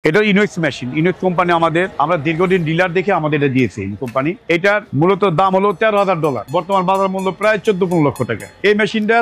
এটা Inox machine, Inox company আমরা দীর্ঘদিন ডিলার দেখে আমাদের এটা দিয়েছে এই কোম্পানি। এটার মূলত দাম হলো $13,000, বর্তমান বাজার মূল্য প্রায় 14-15 লক্ষ টাকা। এই মেশিনটা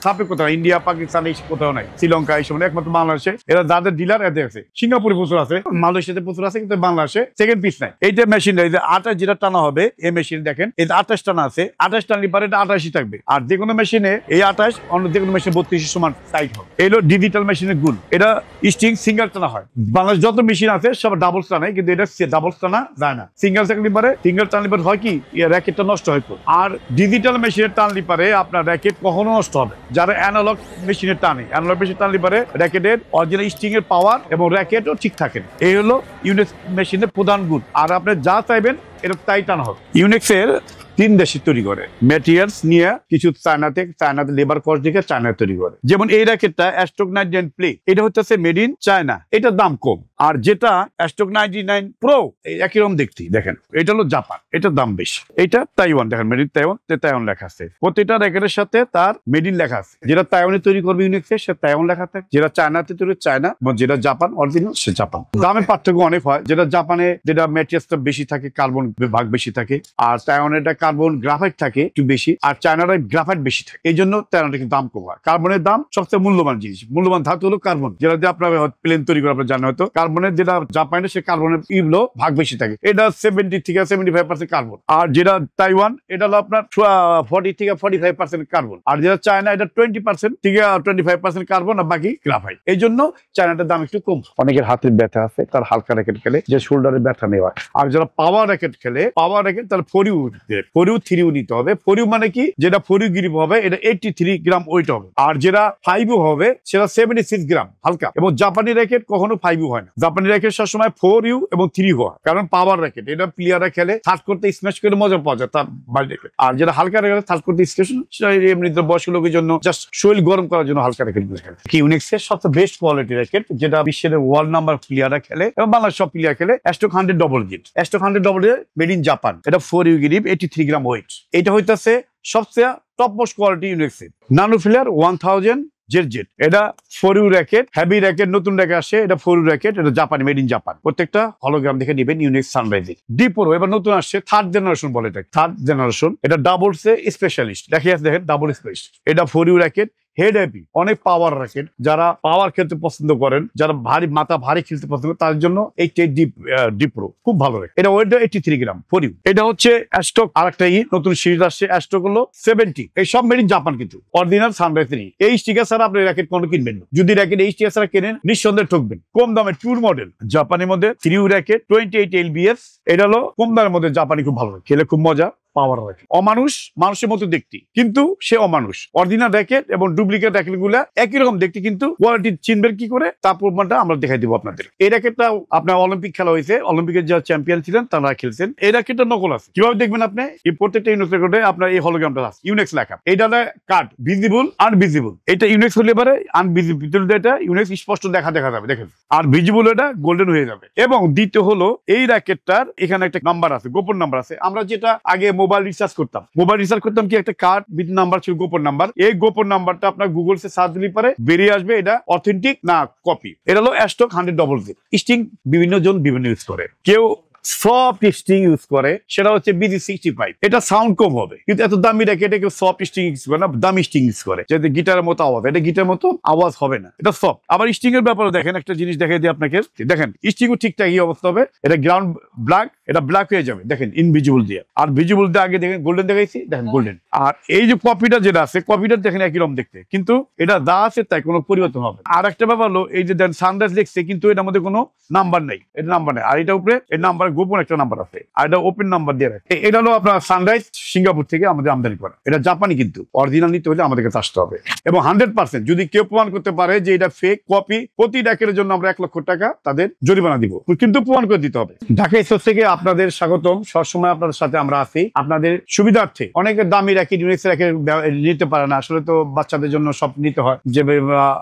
ছাপে কোথাও ইন্ডিয়া, পাকিস্তান এই কোথাও নাই, শ্রীলঙ্কা এই সময় একমাত্র বাংলাদেশে। এরা যাদের ডিলার এতে আছে, সিঙ্গাপুরে প্রচুর আছে, মালয়েশিয়াতে প্রচুর আছে, কিন্তু বাংলাদেশে সেকেন্ড পিস নাই। এইটা মেশিনটা এই যে 28 যেটা টানা হবে, এই মেশিন দেখেন এই 28 টানা আছে, 28 টানলে পারে এটা 28ই থাকবে। আর যে কোনো মেশিনে এই 28 অন্য যে কোনো মেশিনে 32 সমান টাইট হবে। এই হলো ডিজিটাল মেশিনের গুণ। এটা স্টিং সিঙ্গেল টানা হয়। বাংলাদেশ যত মেশিন আছে সব ডাবল টানায়, কিন্তু এটা ডাবল টানা যায় না। সিঙ্গেল টানলে পারে, সিঙ্গেল টানলে পারে হয় কি র্যাকেটটা নষ্ট হয়। আর ডিজিটাল মেশিনের টানলে পারে আপনার র্যাকেট কখনো নষ্ট হবে। যারা অ্যানালগ মেশিনের টানে, অ্যানালগ মেশিন টানলে পারে র্যাকেটের অরিজিনাল স্টিং এর পাওয়ার এবং র্যাকেটও ঠিক থাকে। এই হলো ইউনিক্স মেশিনের প্রধান গুণ। আর আপনি যা চাইবেন এটা তাই টানা হবে। ইউনিক্সের 3 দেশে তৈরি করে, ম্যাটেরিয়ালস নিয়ে কিছু চায়নাতে লেবার কস্ট দেখে চায়নায় তৈরি করে। যেমন এই র্যাকেটটা অ্যাস্ট্রোক 99 প্লে, এটা হচ্ছে মেড ইন চায়না, এটার দাম কম। আর যেটা অ্যাস্ট্রোক 99 প্রো একই রকম দেখতে, দেখেন এটা হলো জাপান, এটার দাম বেশি। এটা তাইওয়ান, দেখেন মেড ইন তাইওয়ান, তাইওয়ান লেখা আছে। প্রত্যেকটা র্যাকেটের সাথে তার মেড ইন লেখা আছে। যেটা তাইওয়ানে তৈরি করবে ইউনিক্সে সে তাইওয়ান লেখা থাকে, যেটা চায়নাতে তৈরি চায়না, এবং যেটা জাপান অরিজিনাল সে জাপান। দামের পার্থক্য অনেক হয়। যেটা জাপানে যেটা ম্যাটেরিয়ালসটা বেশি থাকে, কার্বন ভাগ বেশি থাকে, আর তাইওয়ানে এটা কার্বন গ্রাফাইট থাকে একটু বেশি, আর চায়নার গ্রাফাইট বেশি থাকে। এই জন্য তাইওয়ানটা কিন্তু দাম কম হয়। কার্বনের দাম সবচেয়ে মূল্যবান জিনিস, মূল্যবান ধাতু হলো কার্বন, যেটা দিয়ে আপনার প্লেন তৈরি করে আপনার জানা হয়তো। কার্বনের যেটা জাপানে সে কার্বনের ইগুলো ভাগ বেশি থাকে, এটা 70 থেকে 75% কার্বন। আর যেটা তাইওয়ান এটা হলো আপনার 40 থেকে 45% কার্বন। আর যেটা চায়না এটা 20% থেকে 25% কার্বন, আর বাকি গ্রাফাইট। এই জন্য চায়নাটার দাম একটু কম। অনেকের হাতের ব্যথা আছে, তার হালকা র্যাকেট খেলে যে শোল্ডারের ব্যথা নেওয়া। আর যারা পাওয়ার র্যাকেট খেলে, পাওয়ার র্যাকেট তার 4U নিতে হবে। 4U মানে কি, যেটা 4U গ্রিপ হবে এটা 83 গ্রাম ওয়েট হবে। আর যেটা 5U হবে সেটা 76 গ্রাম হালকা। এবং জাপানি র্যাকেট কখনো 5U হয় না। জাপানি র্যাকেট সবসময় 4U এবং 3U হয়, কারণ পাওয়ার র্যাকেট এটা প্লেয়াররা খেলে থার্ড করতে স্ম্যাশ করে মজা পাওয়া যায় তার বাড়ি র্যাকেট। আর যেটা হালকা র্যাকেট থার্ড করতে স্টেশন, সেটা এমনিতে বয়স্ক লোকের জন্য জাস্ট শরীর গরম করার জন্য হালকা র্যাকেট খেলে। কি ইউনিক্সের সবচেয়ে বেস্ট কোয়ালিটি র্যাকেট, যেটা বিশ্বের ওয়ার্ল্ড নাম্বার প্লেয়াররা খেলে এবং বাংলাদেশ সব প্লেয়ার খেলে, Astrox 100 double Z. Astrox 100 double made in Japan, এটা 4U গ্রিপ, 83 গ্রাম ওয়েট। এটা হইতেছে সবচেয়ে টপ মোস্ট কোয়ালিটি ইউনিক্সের। নানোফিলার 1000 জেট, এটা 4U র্যাকেট, হেভি র্যাকেট, নতুন র্যাকেট আসে, এটা 4U র্যাকেট, এটা জাপানি, মেড ইন জাপান। প্রত্যেকটা হলোগ্রাম দেখে নেবেন ইউনিক্স সানরাইজিং। ডিপ্রো এবার নতুন আসছে, 3rd জেনারেশন বলে, এটা 3rd জেনারেশন। এটা ডাবল সে স্পেশালিস্ট, দেখেন ডাবল স্পেশালিস্ট। এটা 4U র্যাকেট, হেড হ্যাপি, অনেক পাওয়ার র্যাকেট। যারা পাওয়ার খেলতে পছন্দ করেন, যারা মাথা ভারী খেলতে পছন্দ করেন, তার জন্য এই ডিপ্রো খুব ভালো র্যাকেট। এটা ওয়েট 83 গ্রাম 4U। এটা হচ্ছে অ্যাস্ট্রোক আরেকটা নতুন সিরিজ আসছে, অ্যাস্ট্রোক হলো 70। এই সব মেড ইন জাপান, কিন্তু অরিজিনাল সানরাইজিং। এই স্টিকার ছাড়া আপনি র্যাকেট কোনো কিনবেন না। যদি র্যাকেট এই স্টিকার ছাড়া কেনেন, নিঃসন্দেহে ঠকবেন। কম দামে ট্যুর মডেল জাপানের মধ্যে 3U র্যাকেট 28 LBS, এটা হলো কম দামের মধ্যে জাপানি, খুব ভালো খেলে, খুব মজা। পাওয়ার র্যাকেট, মানুষের মতো দেখতে, কিন্তু সে অমানুষ। অরিজিনাল র্যাকেট এবং ডুপ্লিকেট র্যাকেট গুলা একই রকম দেখতে, কিন্তু কোয়ালিটি চিনবেন কি করে তার প্রমাণটা আমরা দেখাই দিব আপনাদের। এই র্যাকেটটা আপনার অলিম্পিক খেলা হয়েছে, অলিম্পিকের যারা চ্যাম্পিয়ন ছিলেন তারা খেলছেন। এই র্যাকেটটা নকল আছে, কিভাবে দেখবেন আপনি? এই প্রত্যেকটা ইউনিক্স র্যাকেটে আপনার এই হলোগ্রামটা আছে, ইউনিক্স লেখা। এইটা কার্ড ভিজিবল, আনভিজিবল। এটা ইউনিক্স হলে পারে আনভিজিবল, এটা ইউনিক্স স্পষ্ট দেখা যাবে, দেখেন। আর ভিজিবল এটা গোল্ডেন হয়ে যাবে। এবং দ্বিতীয় হলো এই র্যাকেটটার এখানে একটা নাম্বার আছে, গোপন নাম্বার আছে। আমরা যেটা আগে মোবাইল রিচার্জ করতাম কি, একটা কার্ড উইথ নাম্বার ছিল, গোপন নাম্বার। এই গোপন নাম্বারটা আপনার গুগল সে সার্চ দিলে পারে বেরিয়ে আসবে এটা অথেন্টিক না কপি। এটা হলো অ্যাস্ট্রোক 100 ডবল জিট। স্টিং বিভিন্ন জন বিভিন্ন ইউজ করে, কেউ সফট স্টিং ইউজ করে, সেটা হচ্ছে BG65। এটা সাউন্ড কম হবে, কিন্তু এত দামি র্যাকেটে কেউ সফট স্টিং ইউজ করে না, দামি স্টিং ইউজ করে, যাতে গিটারের মতো আওয়াজ। এটা গিটারের মতো আওয়াজ হবে না, এটা সফট। আবার স্টিং এর ব্যাপারে দেখেন, একটা জিনিস দেখাই দিই আপনাকে, দেখেন স্টিংও ঠিকঠাক এই অবস্থা হবে। এটা গ্রাউন্ড ব্ল্যাক, এটা ব্ল্যাক হয়ে যাবে, দেখেন ইনভিজিবল দিয়ে। আর ভিজিবল দিয়ে আগে দেখেন গোল্ডেন দেখাইছি, দেখেন গোল্ডেন। আর এই যে কপিটা যেটা আছে, কপিটা দেখেন একই রকম দেখতে, কিন্তু এটা যা আছে তাই, কোনো পরিবর্তন হবে। আর একটা ব্যাপার হলো, এই যে সানরাইজ লিখছে, কিন্তু এটার মধ্যে কোনো নাম্বার নেই, এটা নাম্বার নেই। আর এটা উপরে এই নাম্বার, গোপন একটা নাম্বার আছে, আর এটা ওপেন নাম্বার দিয়ে রাখে। এটা হলো আপনার সানরাইজ, সিঙ্গাপুর থেকে আমাদের আমদানি করা। এটা জাপানি, কিন্তু অরিজিনাল নিতে হলে আমাদেরকে আসতে হবে। এবং 100% যদি কেউ প্রমাণ করতে পারে যে এটা ফেক কপি, প্রতি র্যাকেটের জন্য আমরা 1 লক্ষ টাকা তাদের জরিমানা দিব, কিন্তু প্রমাণ করে দিতে হবে। ঢাকা এক্সপ্রেস থেকে আপনাদের স্বাগতম। সবসময় আপনাদের সাথে আমরা আছি আপনাদের সুবিধার্থে। অনেকের দামি র্যাকেট, ইউনিক্স র্যাকেট নিতে পারে না, আসলে তো বাচ্চাদের জন্য সব নিতে হয়। যে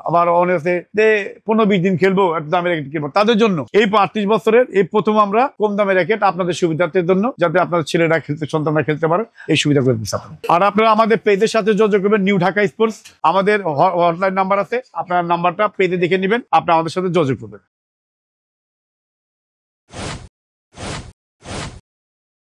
আবার অনেক আছে যে 15-20 দিন খেলবো, একটা দামি র্যাকেট কিনবো, তাদের জন্য এই 35 বছরের এই প্রথম আমরা কম দামের র্যাকেট আপনাদের সুবিধার্থের জন্য, যাতে আপনার ছেলেরা খেলতে, সন্তানরা খেলতে পারে, এই সুবিধা করে দিচ্ছি। আর আপনারা আমাদের পেজের সাথে যোগাযোগ করবেন, নিউ ঢাকা স্পোর্টস। আমাদের হটলাইন নাম্বার আছে, আপনার নাম্বারটা পেজে দেখে নেবেন, আপনি আমাদের সাথে যোগাযোগ করবেন।